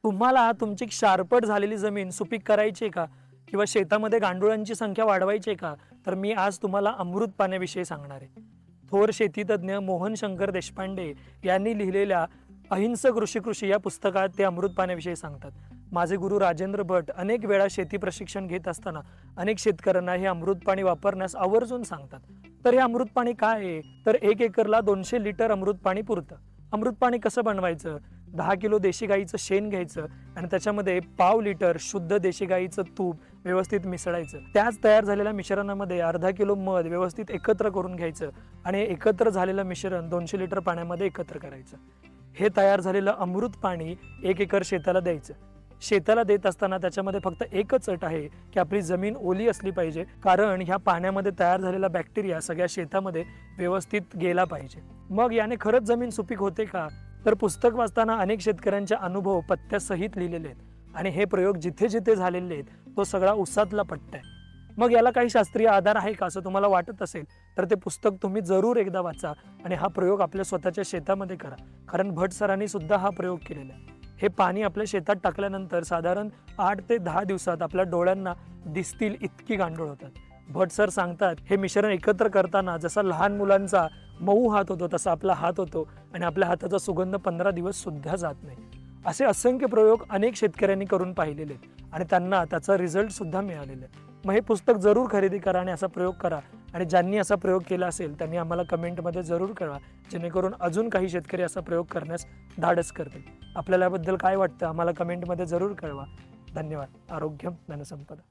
तुम्हाला तुमची शारपट झालेली जमीन सुपीक करायची आहे का? किंवा शेतामध्ये गांडुळांची संख्या वाढवायची आहे का? तर मी आज तुम्हाला अमृत पाण्याविषयी सांगणार आहे. थोर शेतीतज्ञ मोहन शंकर देशपांडे यांनी लिहिलेल्या अहिंसक ऋषी या पुस्तकात ते अमृत पाण्याविषयी सांगतात. माझे गुरु राजेंद्र भट अनेक वेळा शेती प्रशिक्षण घेत असताना अनेक शेतकऱ्यांना हे अमृत पाणी वापरण्यास आवर्जून सांगतात. तर हे अमृत पाणी काय आहे? तर 1 एकरला 200 लिटर अमृत पाणी पुरतं. अमृत पाणी कसं बनवायचं? 10 किलो देशी गाईचं शेण घ्यायचं आणि त्याच्यामध्ये पाव लिटर शुद्ध देशी गाईचं तूप व्यवस्थित मिसळायचं. त्याच तयार झालेल्या मिश्रणामध्ये अर्धा किलो मध व्यवस्थित एकत्र करून घ्यायचं आणि एकत्र झालेलं मिश्रण 200 लिटर पाण्यामध्ये एकत्र करायचं. हे तयार झालेलं अमृत पाणी 1 एकर शेताला द्यायचं. शेताला देत असताना त्याच्यामध्ये फक्त एकच अट आहे की आपली जमीन ओली असली पाहिजे, कारण ह्या पाण्यामध्ये तयार झालेला बॅक्टेरिया सगळ्या शेतामध्ये व्यवस्थित गेला पाहिजे. मग याने खरंच जमीन सुपीक होते का? तर पुस्तक वाचताना अनेक शेतकऱ्यांचे अनुभव पत्त्यासहित लिहिलेले आहेत आणि हे प्रयोग जिथे जिथे झालेले आहेत तो सगळा उसातला पट्टा आहे. मग याला काही शास्त्रीय आधार आहे का असं तुम्हाला वाटत असेल तर ते पुस्तक तुम्ही जरूर एकदा वाचा आणि हा प्रयोग आपल्या स्वतःच्या शेतामध्ये करा, कारण भट सरांनी सुद्धा हा प्रयोग केलेला आहे. हे पाणी आपल्या शेतात टाकल्यानंतर साधारण 8 ते 10 दिवसात आपल्या डोळ्यांना दिसतील इतकी गांडूळ होतात. भट सर सांगतात हे मिश्रण एकत्र करताना जसा लहान मुलांचा मऊ हात होतो तसा आपला हात होतो आणि आपल्या हाताचा सुगंध 15 दिवस सुद्धा जात नाही. असे असंख्य प्रयोग अनेक शेतकऱ्यांनी करून पाहिलेले आणि त्यांना त्याचा रिझल्ट सुद्धा मिळालेला आहे. मग हे पुस्तक जरूर खरेदी करा आणि असा प्रयोग करा आणि ज्यांनी असा प्रयोग केला असेल त्यांनी आम्हाला कमेंटमध्ये जरूर कळवा, जेणेकरून अजून काही शेतकरी असा प्रयोग करण्यास धाडस करतील. आपल्याला याबद्दल काय वाटतं आम्हाला कमेंटमध्ये जरूर कळवा. धन्यवाद. आरोग्यम धनसंपदा.